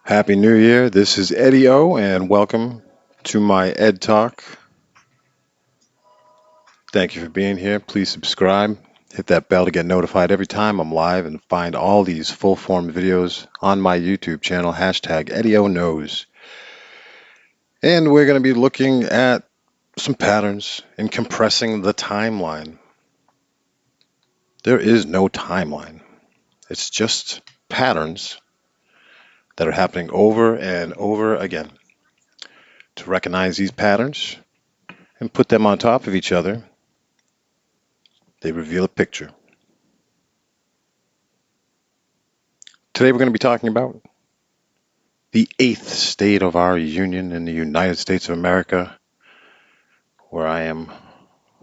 Happy New Year. This is Eddie O, and welcome to my Ed Talk. Thank you for being here. Please subscribe. Hit that bell to get notified every time I'm live and find all these full form videos on my YouTube channel, hashtag Eddie O Knows. And we're going to be looking at some patterns in compressing the timeline. There is no timeline, it's just patterns that are happening over and over again. To recognize these patterns and put them on top of each other, they reveal a picture. Today we're going to be talking about the eighth state of our union in the United States of America, where I am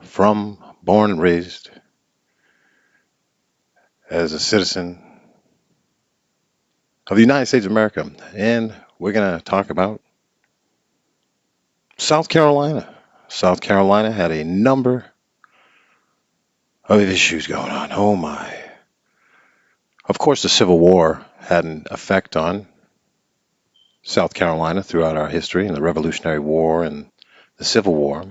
from, born and raised as a citizen of the United States of America. And we're going to talk about South Carolina. South Carolina had a number of issues going on. Oh my. Of course, the Civil War had an effect on South Carolina throughout our history, and the Revolutionary War and the Civil War.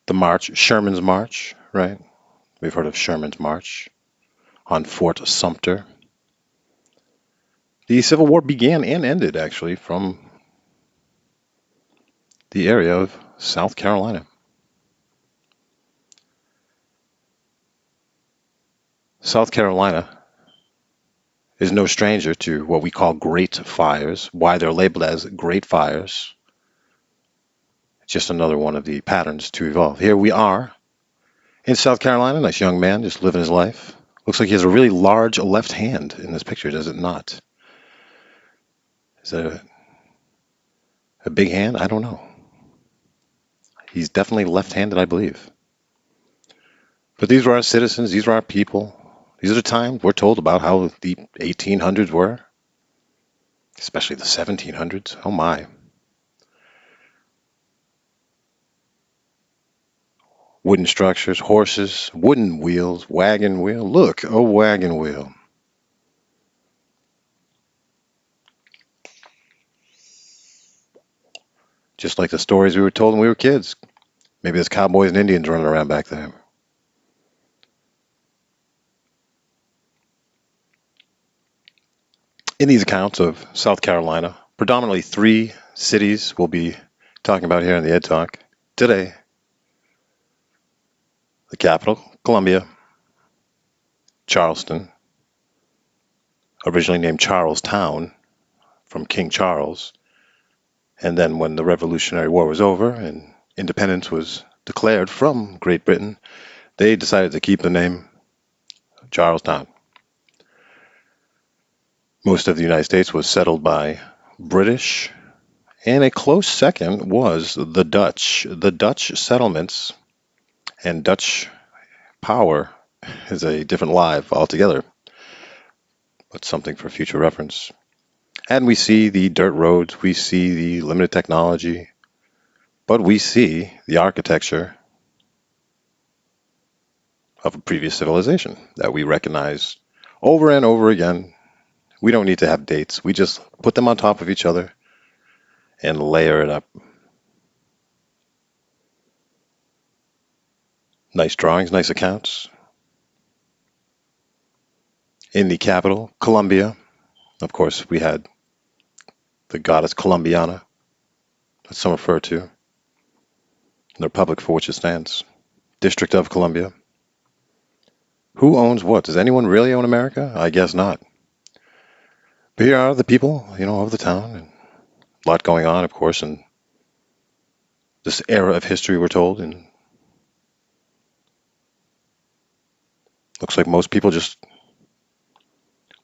The march, Sherman's March, right? We've heard of Sherman's March on Fort Sumter. The Civil War began and ended, actually, from the area of South Carolina. South Carolina is no stranger to what we call Great Fires. Why they're labeled as Great Fires, just another one of the patterns to evolve. Here we are in South Carolina, nice young man just living his life. Looks like he has a really large left hand in this picture, does it not? Is that a big hand? I don't know. He's definitely left-handed, I believe. But these were our citizens, these were our people. These are the times we're told about how the 1800s were, especially the 1700s. Oh my. Wooden structures, horses, wooden wheels, wagon wheel. Look, a wagon wheel. Just like the stories we were told when we were kids. Maybe there's cowboys and Indians running around back there. In these accounts of South Carolina, predominantly three cities we'll be talking about here in the Ed Talk today. The capital, Columbia, Charleston, originally named Charlestown from King Charles. And then when the Revolutionary War was over and independence was declared from Great Britain, they decided to keep the name Charlestown. Most of the United States was settled by British, and a close second was the Dutch. The Dutch settlements and Dutch power is a different life altogether, but something for future reference. And we see the dirt roads, we see the limited technology, but we see the architecture of a previous civilization that we recognize over and over again. We don't need to have dates. We just put them on top of each other and layer it up. Nice drawings, nice accounts. In the capital, Columbia, of course, we had the goddess Columbiana, that some refer to, the republic for which it stands. District of Columbia. Who owns what? Does anyone really own America? I guess not. But here are the people, of the town. And a lot going on, of course, in this era of history, we're told. And looks like most people just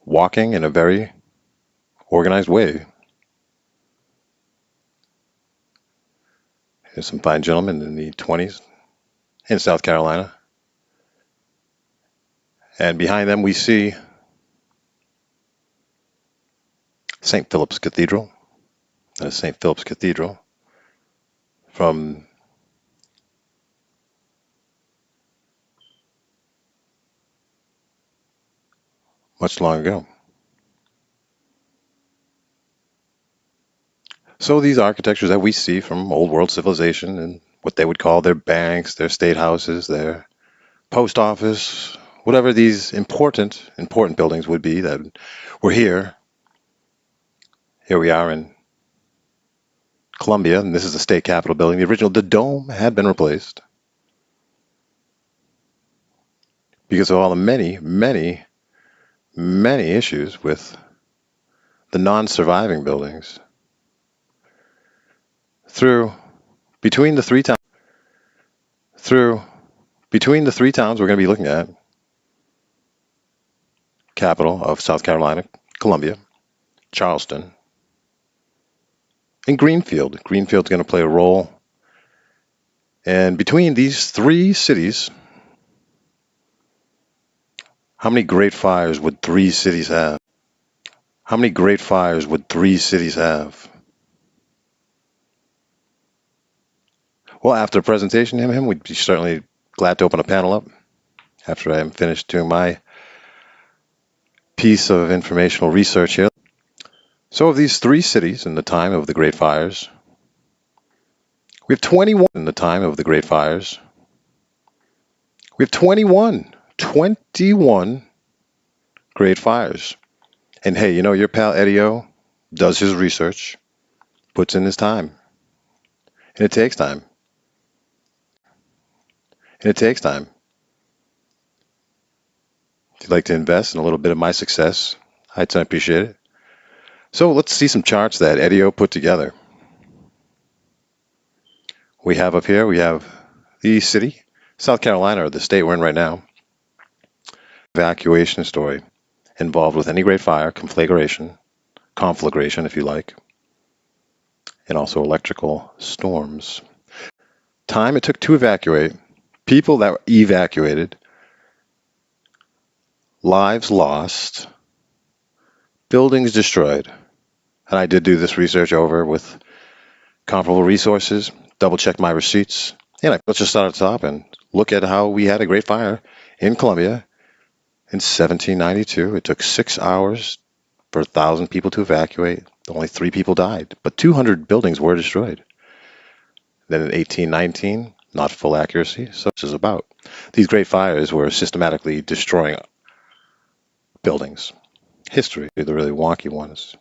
walking in a very organized way. Here's some fine gentlemen in the 20s in South Carolina. And behind them we see St. Philip's Cathedral. That is St. Philip's Cathedral from much long ago. So these architectures that we see from old world civilization and what they would call their banks, their state houses, their post office, whatever these important buildings would be that were here. Here we are in Columbia, and this is the state capitol building. The dome had been replaced because of all the many issues with the non-surviving buildings. Between the three towns we're going to be looking at, capital of South Carolina, Columbia, Charleston, and Greenfield. Greenfield's going to play a role. And between these three cities, how many great fires would three cities have? How many great fires would three cities have? Well, after the presentation, we'd be certainly glad to open a panel up after I'm finished doing my piece of informational research here. So of these three cities in the time of the Great Fires, we have 21 in the time of the Great Fires. We have 21 Great Fires. And hey, you know, your pal Eddie O does his research, puts in his time, and it takes time. If you'd like to invest in a little bit of my success, I'd appreciate it. So let's see some charts that Eddie O put together. We have up here, we have the city, South Carolina, or the state we're in right now. Evacuation story involved with any great fire, conflagration if you like, and also electrical storms. Time it took to evacuate, people that were evacuated, lives lost, buildings destroyed. And I did do this research over with comparable resources, double-checked my receipts. Let's just start at the top and look at how we had a great fire in Columbia in 1792. It took 6 hours for 1,000 people to evacuate. Only 3 people died, but 200 buildings were destroyed. Then in 1819, not full accuracy, such as about. These great fires were systematically destroying buildings. History, the really wonky ones.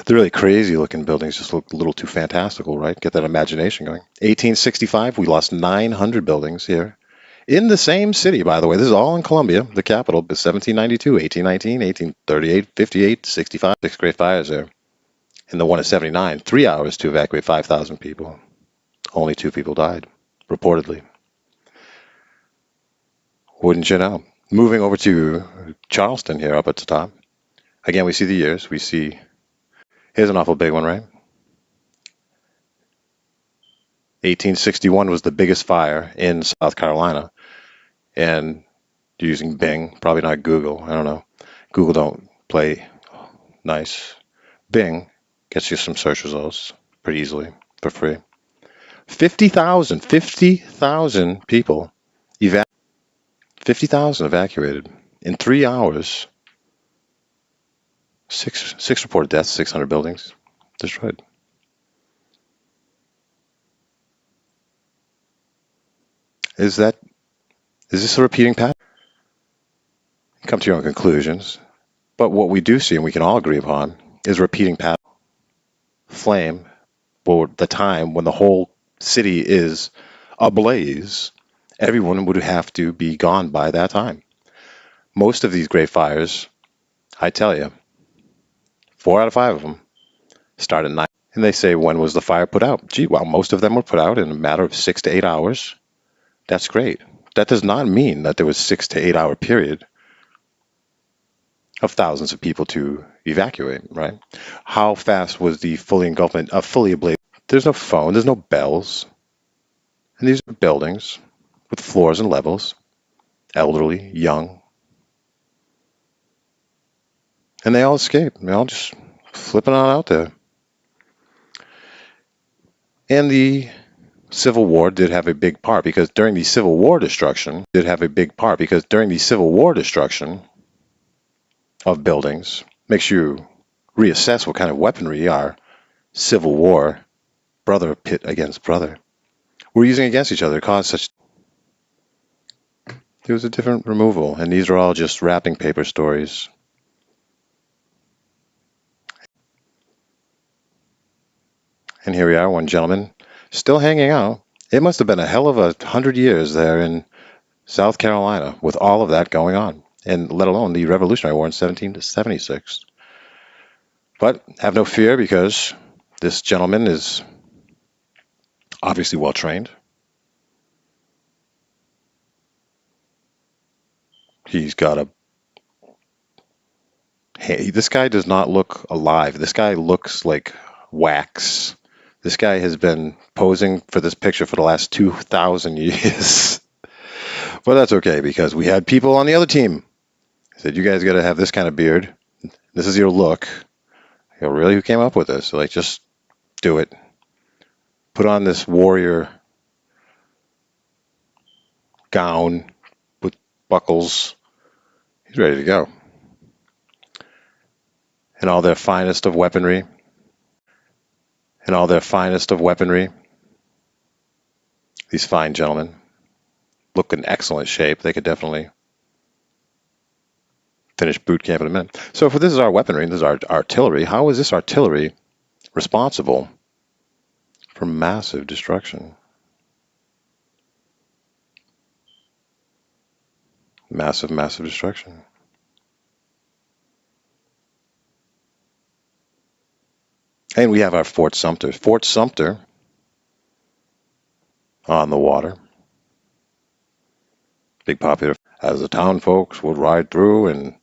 The really crazy looking buildings just look a little too fantastical, right? Get that imagination going. 1865, we lost 900 buildings here. In the same city, by the way. This is all in Columbia, the capital. 1792, 1819, 1838, 58, 65. 6 great fires there. And the one at 79, 3 hours to evacuate 5,000 people. Only 2 people died, reportedly. Wouldn't you know? Moving over to Charleston here up at the top. Again, we see the years. We see, here's an awful big one, right? 1861 was the biggest fire in South Carolina. And you're using Bing, probably not Google. I don't know. Google don't play nice. Bing gets you some search results pretty easily for free. 50,000 people 50,000 evacuated in 3 hours. 6 reported deaths, 600 buildings destroyed. Is this a repeating pattern? Come to your own conclusions. But what we do see, and we can all agree upon, is repeating pattern. Flame, for the time when the whole city is ablaze, everyone would have to be gone by that time. Most of these great fires, I tell you, 4 out of 5 of them start at night. And they say, when was the fire put out? Gee, well, most of them were put out in a matter of 6 to 8 hours. That's great. That does not mean that there was 6 to 8 hour period of thousands of people to evacuate, right? How fast was the fully engulfment of fully ablaze? There's no phone, there's no bells. And these are buildings with floors and levels, elderly, young. And they all escape. They're all just flipping on out there. And the Civil War did have a big part because during the Civil War destruction of buildings makes you reassess what kind of weaponry our Civil War brother pit against brother were using against each other to cause such. There was a different removal, and these are all just wrapping paper stories. And here we are, one gentleman still hanging out. It must have been a hell of 100 years there in South Carolina with all of that going on, and let alone the Revolutionary War in 1776. But have no fear, because this gentleman is obviously well trained. He's got a. Hey, this guy does not look alive. This guy looks like wax. This guy has been posing for this picture for the last 2,000 years. But that's okay, because we had people on the other team who said, you guys got to have this kind of beard. This is your look. You know, really, who came up with this? So, like, just do it. Put on this warrior gown with buckles. He's ready to go. And all their finest of weaponry. These fine gentlemen look in excellent shape. They could definitely finish boot camp in a minute. So if this is our weaponry, this is our artillery, how is this artillery responsible for massive destruction? Massive, massive destruction. And we have our Fort Sumter. Fort Sumter on the water. Big popular. As the town folks would ride through, and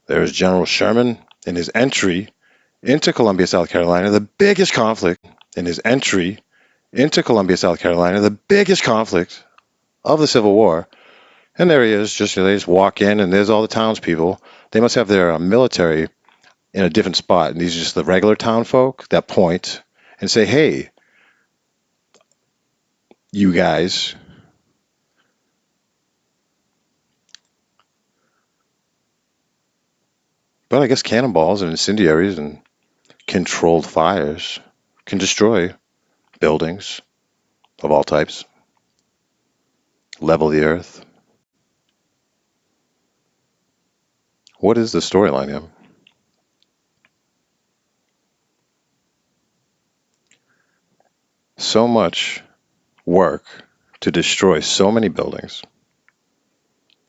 there's General Sherman in his entry into Columbia, South Carolina, the biggest conflict of the Civil War. And there he is, they just walk in, and there's all the townspeople. They must have their military in a different spot, and these are just the regular town folk that point and say, hey, you guys. But I guess cannonballs and incendiaries and controlled fires can destroy buildings of all types, level the earth. What is the storyline here? So much work to destroy so many buildings.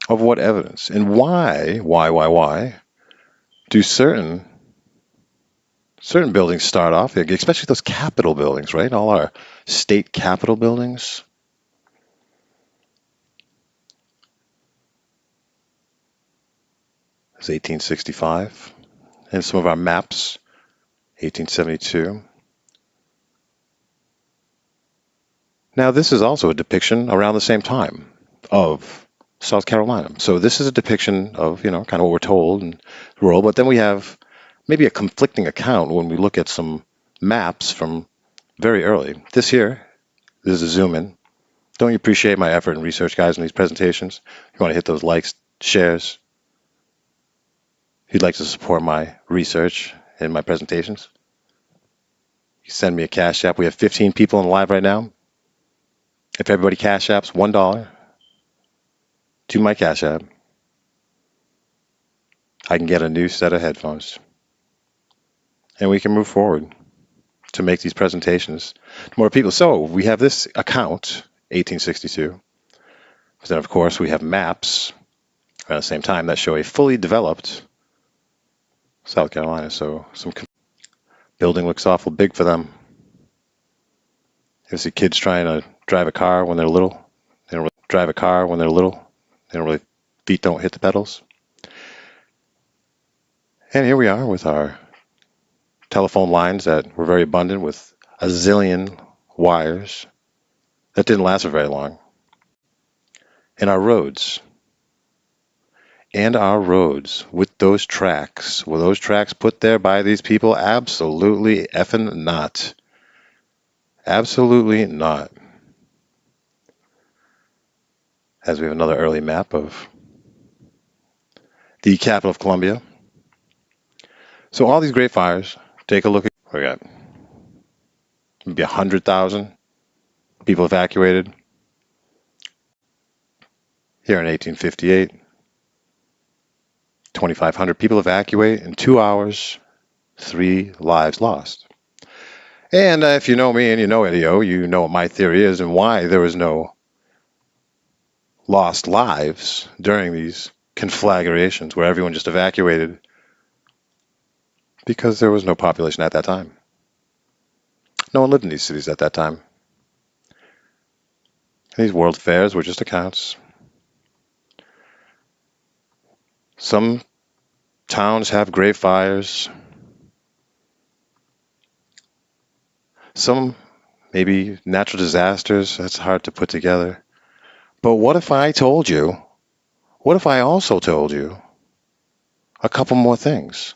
Of what evidence? And why do certain buildings start off, especially those Capitol buildings, right? All our state Capitol buildings. It's 1865. And some of our maps, 1872. Now, this is also a depiction around the same time of South Carolina. So this is a depiction of, kind of what we're told in the world. But then we have maybe a conflicting account when we look at some maps from very early. This is a zoom in. Don't you appreciate my effort and research, guys, in these presentations? You want to hit those likes, shares. If you'd like to support my research and my presentations, you send me a Cash App. We have 15 people in live right now. If everybody Cash Apps $1 to my Cash App, I can get a new set of headphones. And we can move forward to make these presentations to more people. So we have this account, 1862. But then, of course, we have maps around the same time that show a fully developed South Carolina. So some building looks awful big for them. You see kids trying to drive a car when they're little. They don't really, feet don't hit the pedals. And here we are with our telephone lines that were very abundant with a zillion wires. That didn't last for very long. And our roads. And our roads with those tracks. Were those tracks put there by these people? Absolutely effing not. Absolutely not. As we have another early map of the capital of Colombia. So all these great fires, take a look at, we got maybe 100,000 people evacuated here in 1858. 2,500 people evacuate in 2 hours, 3 lives lost. And if you know me and you know Eddie O, you know what my theory is and why there was no lost lives during these conflagrations where everyone just evacuated, because there was no population at that time. No one lived in these cities at that time. These world fairs were just accounts. Some towns have great fires. Some maybe natural disasters. That's hard to put together. But what if I told you, what if I also told you a couple more things?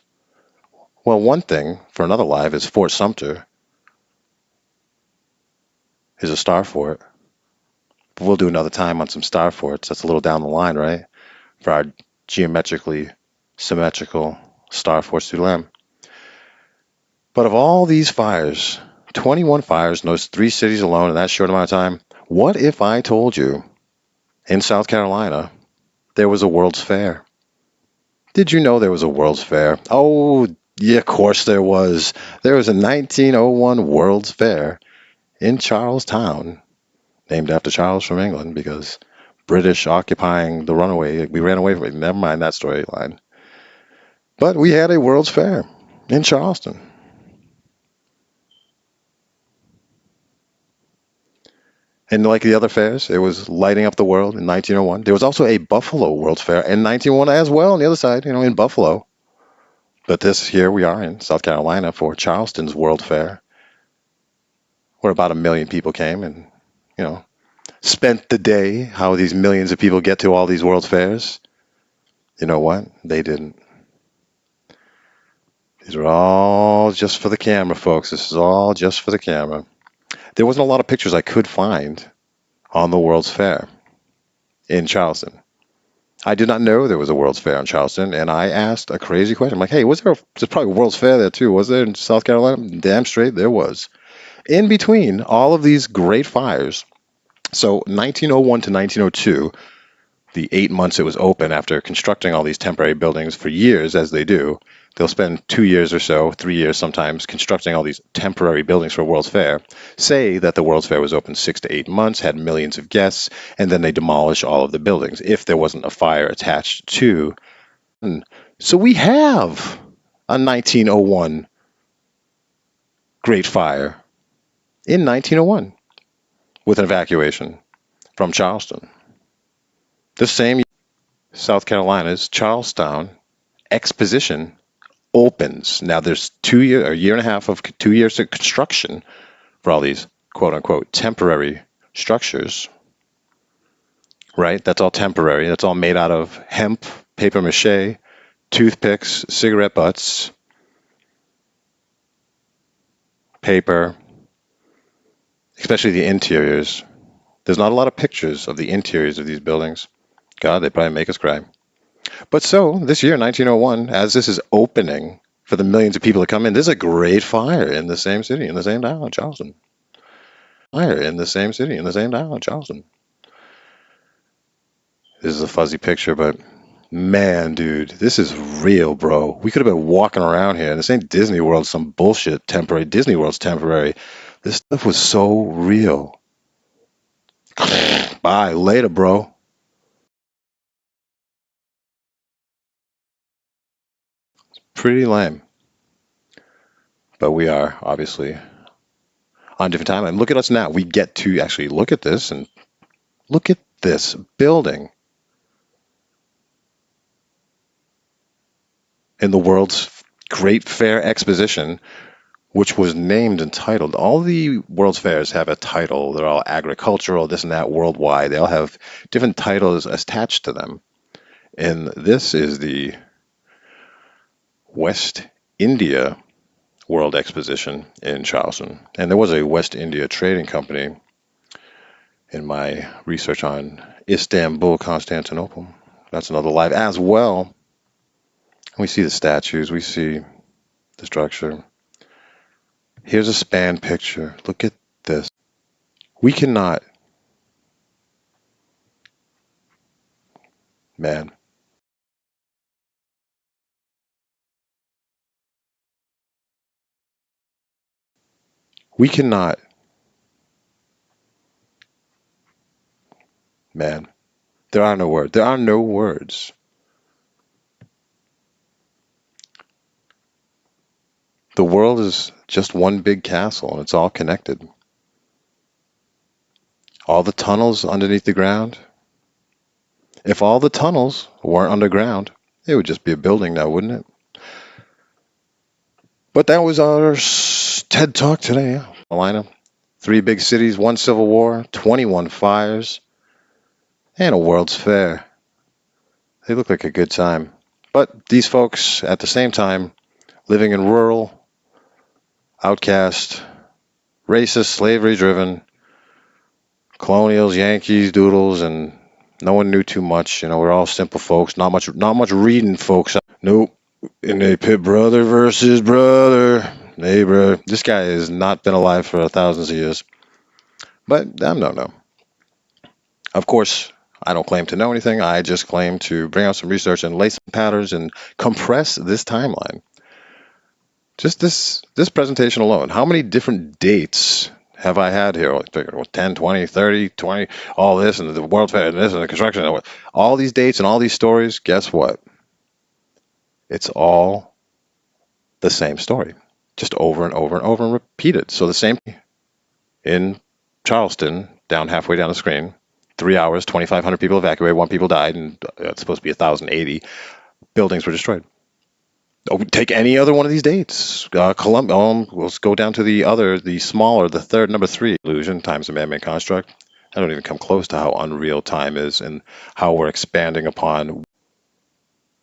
Well, one thing for another live is Fort Sumter is a star fort. But we'll do another time on some star forts. That's a little down the line, right? For our geometrically symmetrical star forts through Lamb. But of all these fires, 21 fires in those 3 cities alone in that short amount of time, what if I told you in South Carolina there was a World's Fair? Did you know there was a World's Fair? Oh, yeah, of course there was. There was a 1901 World's Fair in Charlestown, named after Charles from England, because British occupying the runaway, we ran away from it. Never mind that storyline. But we had a World's Fair in Charleston. And like the other fairs, it was lighting up the world in 1901. There was also a Buffalo World's Fair in 1901 as well on the other side, in Buffalo. But here we are in South Carolina for Charleston's World Fair, where about 1 million people came and, spent the day. How these millions of people get to all these World's Fairs? You know what? They didn't. These are all just for the camera, folks. This is all just for the camera. There wasn't a lot of pictures I could find on the World's Fair in Charleston. I did not know there was a World's Fair in Charleston, and I asked a crazy question. I'm like, hey, there's probably a World's Fair there too. Was there in South Carolina? Damn straight there was. In between all of these great fires, so 1901 to 1902, the 8 months it was open after constructing all these temporary buildings for years, as they do, they'll spend 2 years or so, 3 years sometimes, constructing all these temporary buildings for a World's Fair. Say that the World's Fair was open 6 to 8 months, had millions of guests, and then they demolish all of the buildings if there wasn't a fire attached to. So we have a 1901 Great Fire in 1901 with an evacuation from Charleston. The same year, South Carolina's Charlestown Exposition opens. Now there's a year and a half of 2 years of construction for all these quote unquote temporary structures, right? That's all temporary. That's all made out of hemp, paper mache, toothpicks, cigarette butts, paper, especially the interiors. There's not a lot of pictures of the interiors of these buildings. God, they probably make us cry. But so, this year, 1901, as this is opening for the millions of people that come in, there's a great fire in the same city, in the same town, Charleston. Fire in the same city, in the same town, Charleston. This is a fuzzy picture, but man, dude, this is real, bro. We could have been walking around here, and this ain't Disney World, some bullshit temporary. Disney World's temporary. This stuff was so real. Bye, later, bro. Pretty lame. But we are obviously on a different timeline. Look at us now. We get to actually look at this and look at this building in the World's Great Fair Exposition which was named and titled. All the World's Fairs have a title. They're all agricultural, this and that, worldwide. They all have different titles attached to them. And this is the West India World Exposition in Charleston. And there was a West India Trading Company in my research on Istanbul, Constantinople. That's another live as well. We see the statues, we see the structure. Here's a span picture. Look at this. We cannot, man. We cannot, man. There are no words. There are no words. The world is just one big castle and it's all connected. All the tunnels underneath the ground. If all the tunnels weren't underground, it would just be a building now, wouldn't it? But that was our TED Talk today. Carolina, 3 big cities, 1 civil war, 21 fires, and a World's Fair. They look like a good time. But these folks, at the same time, living in rural, outcast, racist, slavery-driven, colonials, Yankees, doodles, and no one knew too much. You know, we're all simple folks. Not much reading, folks. Nope. And they pit brother versus brother, neighbor. This guy has not been alive for thousands of years. But no. Of course, I don't claim to know anything. I just claim to bring out some research and lay some patterns and compress this timeline. Just this presentation alone. How many different dates have I had here? Like 10, 20, 30, 20, all this, and the World Fair, and this, and the construction. All these dates and all these stories, guess what? It's all the same story. Just over and over and over and repeated. So the same in Charleston, down halfway down the screen, 3 hours, 2,500 people evacuated, 1 people died, and it's supposed to be 1,080 buildings were destroyed. Take any other one of these dates. Columbia. Let's go down to the smaller, the third, number 3, illusion times a man-made construct. I don't even come close to how unreal time is and how we're expanding upon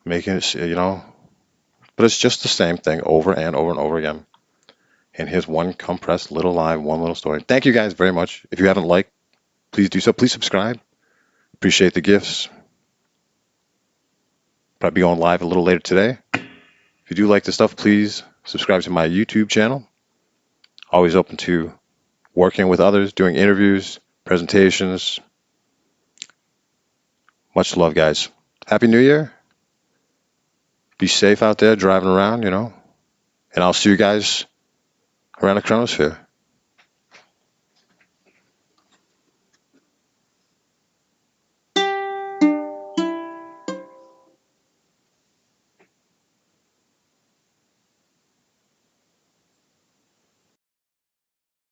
making it, But it's just the same thing over and over and over again. And here's one compressed little live, one little story. Thank you guys very much. If you haven't liked, please do so. Please subscribe. Appreciate the gifts. Probably going live a little later today. If you do like this stuff, please subscribe to my YouTube channel. Always open to working with others, doing interviews, presentations. Much love, guys. Happy New Year. Be safe out there driving around, And I'll see you guys around the chronosphere.